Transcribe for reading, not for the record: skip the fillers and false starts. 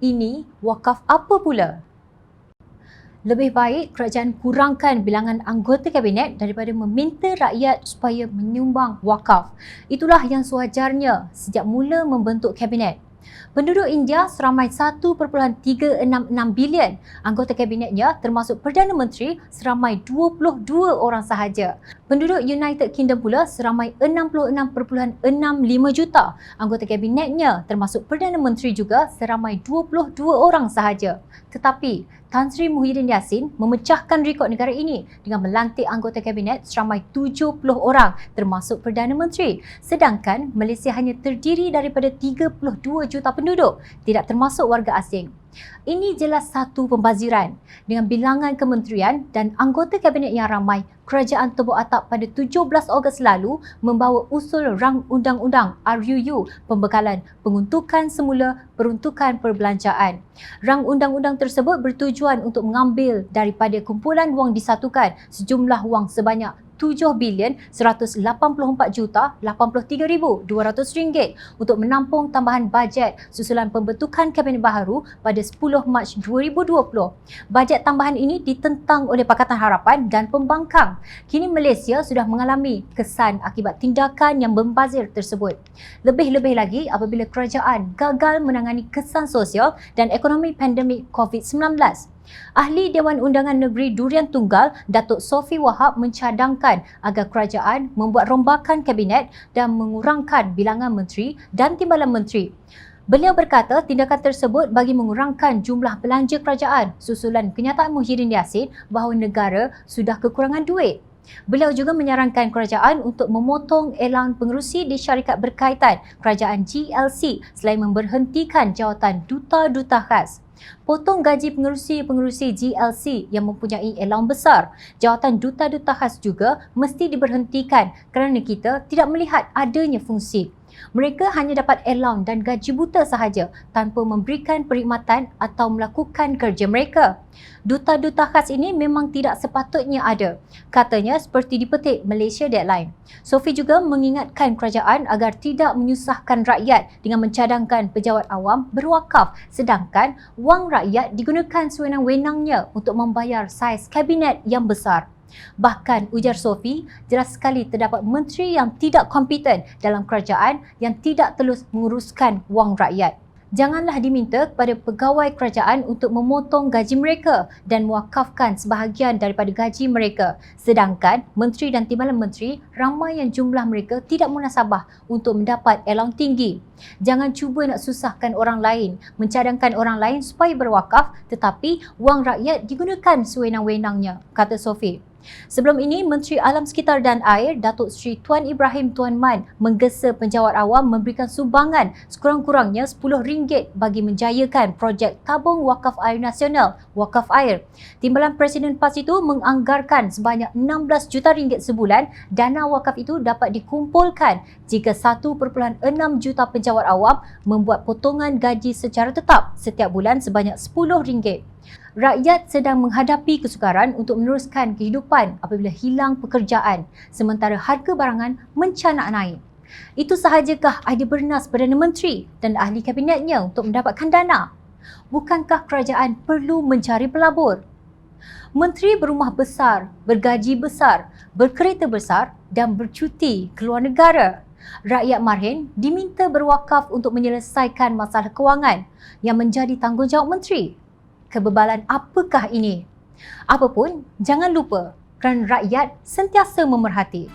Ini wakaf apa pula? Lebih baik kerajaan kurangkan bilangan anggota kabinet daripada meminta rakyat supaya menyumbang wakaf. Itulah yang sewajarnya sejak mula membentuk kabinet. Penduduk India seramai 1.366 bilion. Anggota kabinetnya termasuk Perdana Menteri seramai 22 orang sahaja. Penduduk United Kingdom pula seramai 66.65 juta. Anggota kabinetnya termasuk Perdana Menteri juga seramai 22 orang sahaja. Tetapi Tan Sri Muhyiddin Yassin memecahkan rekod negara ini dengan melantik anggota kabinet seramai 70 orang termasuk Perdana Menteri. Sedangkan Malaysia hanya terdiri daripada 32 juta penduduk, tidak termasuk warga asing. Ini jelas satu pembaziran. Dengan bilangan kementerian dan anggota kabinet yang ramai, kerajaan tebuk atap pada 17 Ogos lalu membawa usul rang undang-undang RUU pembekalan penguntukan semula peruntukan perbelanjaan. Rang undang-undang tersebut bertujuan untuk mengambil daripada kumpulan wang disatukan sejumlah wang sebanyak 7 bilion 184 juta 83,200 ringgit untuk menampung tambahan bajet susulan pembentukan kabinet baharu pada 10 Mac 2020. Bajet tambahan ini ditentang oleh Pakatan Harapan dan pembangkang. Kini Malaysia sudah mengalami kesan akibat tindakan yang membazir tersebut. Lebih-lebih lagi apabila kerajaan gagal menangani kesan sosial dan ekonomi pandemik COVID-19. Ahli Dewan Undangan Negeri Durian Tunggal, Datuk Sofi Wahab mencadangkan agar kerajaan membuat rombakan kabinet dan mengurangkan bilangan menteri dan timbalan menteri. Beliau berkata tindakan tersebut bagi mengurangkan jumlah belanja kerajaan susulan kenyataan Muhyiddin Yassin bahawa negara sudah kekurangan duit. Beliau juga menyarankan kerajaan untuk memotong elang pengerusi di syarikat berkaitan kerajaan GLC selain memberhentikan jawatan duta-duta khas. Potong gaji pengerusi-pengerusi GLC yang mempunyai allowance besar. Jawatan duta-duta khas juga mesti diberhentikan kerana kita tidak melihat adanya fungsi. Mereka hanya dapat allowance dan gaji buta sahaja tanpa memberikan perkhidmatan atau melakukan kerja mereka. Duta-duta khas ini memang tidak sepatutnya ada. Katanya seperti dipetik Malaysia Deadline. Sofi juga mengingatkan kerajaan agar tidak menyusahkan rakyat dengan mencadangkan pejabat awam berwakaf sedangkan wang rakyat digunakan sewenang-wenangnya untuk membayar saiz kabinet yang besar. Bahkan ujar Sofi, jelas sekali terdapat menteri yang tidak kompeten dalam kerajaan yang tidak telus menguruskan wang rakyat. Janganlah diminta kepada pegawai kerajaan untuk memotong gaji mereka dan mewakafkan sebahagian daripada gaji mereka. Sedangkan menteri dan timbalan menteri ramai yang jumlah mereka tidak munasabah untuk mendapat allowance tinggi. Jangan cuba nak susahkan orang lain, mencadangkan orang lain supaya berwakaf tetapi wang rakyat digunakan sewenang-wenangnya, kata Sofi. Sebelum ini, Menteri Alam Sekitar dan Air Datuk Seri Tuan Ibrahim Tuan Man menggesa penjawat awam memberikan sumbangan sekurang-kurangnya RM10 bagi menjayakan projek tabung wakaf air nasional, Wakaf Air. Timbalan Presiden PAS itu menganggarkan sebanyak RM16 juta sebulan. Dana wakaf itu dapat dikumpulkan jika 1.6 juta penjawat awam membuat potongan gaji secara tetap setiap bulan sebanyak RM10. Rakyat sedang menghadapi kesukaran untuk meneruskan kehidupan apabila hilang pekerjaan sementara harga barangan mencanak naik. Itu sahajakah idea bernas Perdana Menteri dan ahli kabinetnya untuk mendapatkan dana? Bukankah kerajaan perlu mencari pelabur? Menteri berumah besar, bergaji besar, berkereta besar dan bercuti ke luar negara. Rakyat Marhin diminta berwakaf untuk menyelesaikan masalah kewangan yang menjadi tanggungjawab menteri. Kebebalan apakah ini? Apapun, jangan lupa kerana rakyat sentiasa memerhati.